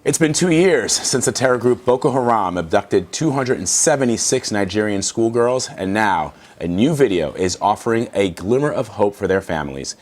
It's been 2 years since the terror group Boko Haram abducted 276 Nigerian schoolgirls, and now a new video is offering a glimmer of hope for their families.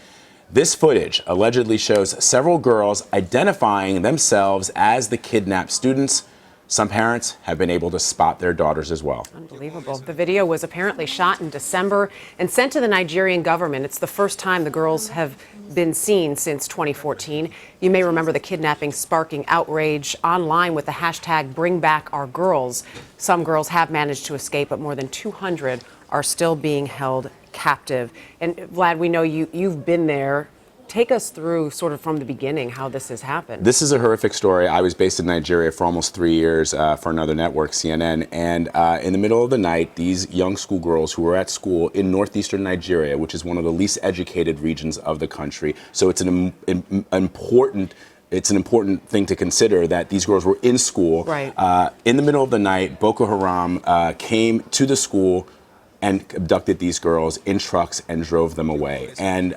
This footage allegedly shows several girls identifying themselves as the kidnapped students. Some parents have been able to spot their daughters as well. Unbelievable. The video was apparently shot in December and sent to the Nigerian government. It's the first time the girls have been seen since 2014. You may remember the kidnapping sparking outrage online with the hashtag #BringBackOurGirls. Some girls have managed to escape, but more than 200 are still being held captive. And Vlad, we know you've been there. Take us through sort of from the beginning how this has happened. This is a horrific story. I was based in Nigeria for almost 3 years for another network, CNN, and in the middle of the night, these young schoolgirls who were at school in northeastern Nigeria, which is one of the least educated regions of the country, so it's an important thing to consider that these girls were in school. Right. In the middle of the night, Boko Haram came to the school and abducted these girls in trucks and drove them away. And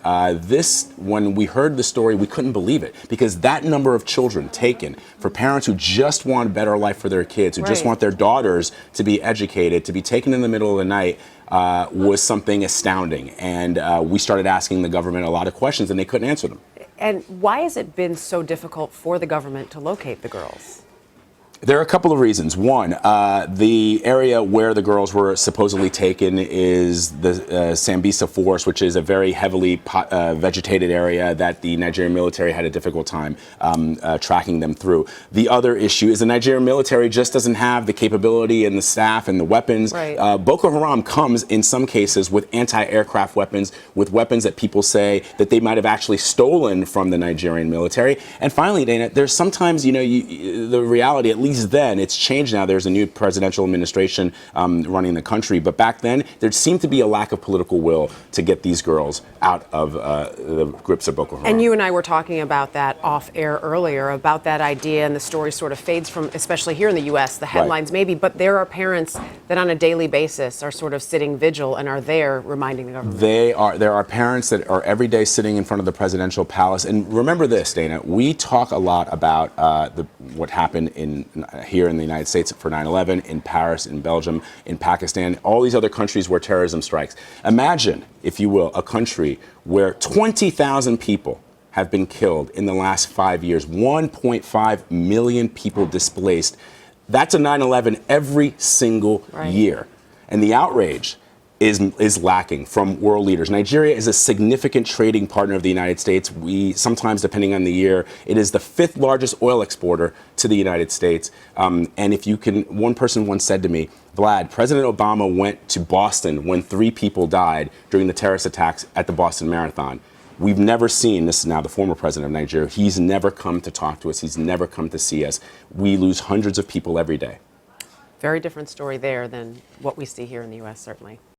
when we heard the story, we couldn't believe it, because that number of children taken for parents who just want a better life for their kids, who just want their daughters to be educated, to be taken in the middle of the night, was something astounding. And we started asking the government a lot of questions, and they couldn't answer them. And why has it been so difficult for the government to locate the girls? There are a couple of reasons. One, the area where the girls were supposedly taken is the Sambisa Forest, which is a very heavily vegetated area that the Nigerian military had a difficult time tracking them through. The other issue is the Nigerian military just doesn't have the capability and the staff and the weapons. Right. Boko Haram comes in some cases with anti-aircraft weapons, with weapons that people say that they might have actually stolen from the Nigerian military. And finally, Dana, there's sometimes, the reality, at least then, it's changed now. There's a new presidential administration running the country. But back then, there seemed to be a lack of political will to get these girls out of the grips of Boko Haram. And you and I were talking about that off air earlier, about that idea, and the story sort of fades from, especially here in the U.S., the headlines maybe, but there are parents that on a daily basis are sort of sitting vigil and are there reminding the government. There are parents that are every day sitting in front of the presidential palace. And remember this, Dana, we talk a lot about what happened here in the United States for 9/11, in Paris, in Belgium, in Pakistan, all these other countries where terrorism strikes. Imagine, if you will, a country where 20,000 people have been killed in the last 5 years, 1.5 million people displaced. That's a 9/11 every single year. And the outrage is lacking from world leaders. Nigeria is a significant trading partner of the United States. We sometimes, depending on the year, it is the 5th largest oil exporter to the United States. And if you can, one person once said to me, Vlad, President Obama went to Boston when 3 people died during the terrorist attacks at the Boston Marathon. We've never seen, this is now the former president of Nigeria, he's never come to talk to us. He's never come to see us. We lose hundreds of people every day. Very different story there than what we see here in the U.S., certainly.